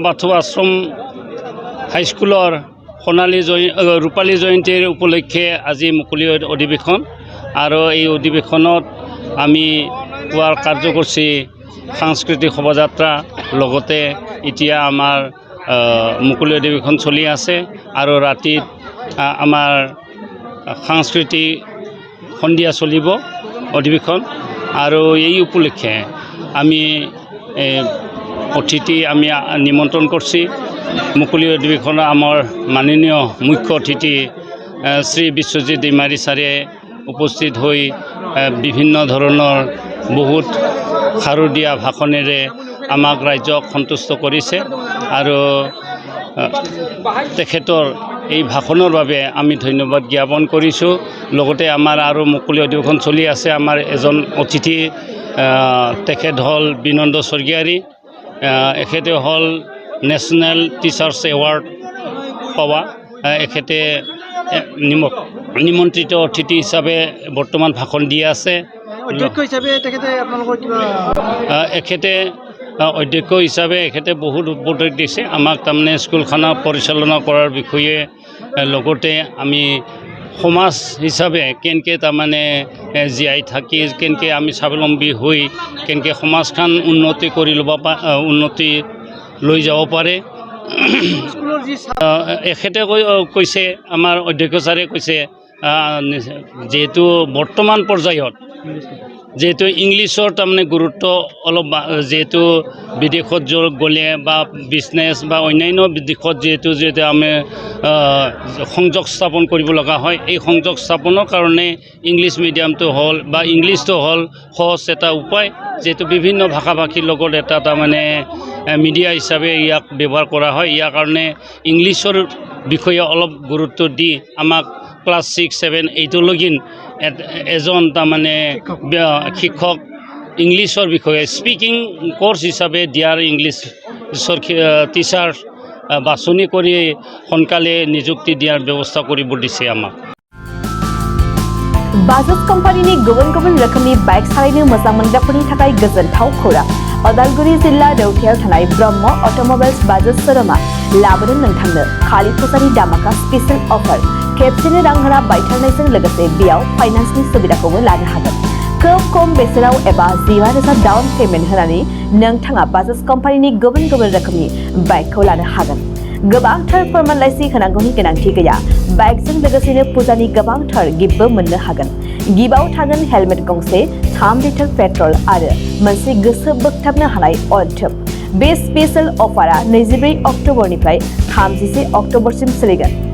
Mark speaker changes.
Speaker 1: বাথৌ আশ্ৰম হাইস্কুলৰ ৰূপালী জয়ন্তীৰ উপলক্ষে আজি মুকলি অধিৱেশন আৰু এই অধিৱেশনত আমি পুৱাৰ কাৰ্যসূচী সাংস্কৃতিক শোভাযাত্ৰা লগতে এতিয়া আমাৰ মুকলি অধিৱেশন চলি আছে আৰু ৰাতিত আমাৰ সাংস্কৃতিক সন্ধিয়া চলিব অধিৱেশন আৰু এই উপলক্ষে আমি অতিথি আমি নিমন্ত্ৰণ কৰিছি মুকলি অধিৱেশনৰ আমাৰ মাননীয় মুখ্য অতিথি শ্ৰী বিশ্বজিৎ দৈমাৰী ছাৰে উপস্থিত হৈ বিভিন্ন ধৰণৰ বহুত শাৰদীয়া ভাষণেৰে আমাক ৰাইজক সন্তুষ্ট কৰিছে আৰু তেখেতৰ এই ভাষণৰ বাবে আমি ধন্যবাদ জ্ঞাপন কৰিছোঁ। লগতে আমাৰ আৰু মুকলি অধিৱেশন চলি আছে। আমাৰ এজন অতিথি তেখেত হ'ল বিনন্দ স্বৰ্গীয়াৰী, এখেতে হ'ল নেশ্যনেল টিচাৰ্ছ এৱাৰ্ড পোৱা, এখেতে নিমন্ত্ৰিত অতিথি হিচাপে বৰ্তমান ভাষণ দি আছে।
Speaker 2: অধ্যক্ষ হিচাপে
Speaker 1: এখেতে অধ্যক্ষ হিচাপে এখেতে বহুত উপদেশ দিছে আমাক, তাৰমানে স্কুলখনক পৰিচালনা কৰাৰ বিষয়ে। লগতে আমি সমাজ হিচাপে কেনেকৈ তাৰমানে জীয়াই থাকি কেনেকৈ আমি স্বাৱলম্বী হৈ কেনেকৈ সমাজখন উন্নতি কৰি উন্নতি লৈ যাব পাৰে। এখেতে কৈছে, আমাৰ অধ্যক্ষ ছাৰে কৈছে, যিহেতু বৰ্তমান পৰ্যায়ত যিহেতু ইংলিছৰ তাৰমানে গুৰুত্ব অলপ, যিহেতু বিদেশত গ'লে বা বিজনেছ বা অন্যান্য দিশত যিহেতু আমি সংযোগ স্থাপন কৰিব লগা হয়, এই সংযোগ স্থাপনৰ কাৰণে ইংলিছ মিডিয়ামটো হ'ল বা ইংলিছটো হ'ল সহজ এটা উপায়, যিহেতু বিভিন্ন ভাষা ভাষীৰ লগত এটা তাৰমানে মিডিয়া হিচাপে ইয়াক ব্যৱহাৰ কৰা হয়। ইয়াৰ কাৰণে ইংলিছৰ বিষয়ে অলপ গুৰুত্ব দি আমাক ক্লাছ 6, 7, 8লৈকে এজন তাৰমানে শিক্ষক ইংলিছৰ বিষয়ে স্পিকিং কোৰ্চ হিচাপে দিয়াৰ ইংলিছৰ টিচাৰ বাছনি কৰি সোনকালে নিযুক্তি দিয়াৰ ব্যৱস্থা কৰিব দিছে আমাক।
Speaker 3: बाजाज कम्पानीनि गुबुन गुबुन रोखोमनि बाइक सालायनो मोजां मोनग्राफोरनि थाखाय गोजोनथाव खौरां। अदालगुरि जिल्ला रौतायाव थानाय ब्रह्म अट'मबाइल्स बाजाज श'रुमा लाबोदों नोंथांनो खालि फुजानि दामाका स्पेशल अफार। खेबसेनो रां होना बायथारनायजों लोगोसे बेयाव फाइनान्सनि सुबिदाखौबो लानो हागोन। खोब खम बेसेनाव एबा 15,000 डाउन पेमेन्ट होनानै नोंथाङा बाजाज कम्पानीनि गुबुन गुबुन रोखोमनि बाइकखौ लानो हागोन। गोबांथार फोरमानलाइसि होनांगौनि गोनांथि गैया। बाइकजों लोगोसेनो फुजानि गोबांथार गिफ्टबो मोननो हागोन। गिफ्टआव थागोन हेलमेट गंसे, 3 लिटार पेट्रल आरो मोनसे गोसो बोगथाबनो हानाय अइल ट्यूब। बे स्पेशल अफारा 24 अक्ट'बरनिफ्राय 31 अक्ट'बरसिम सोलिगोन।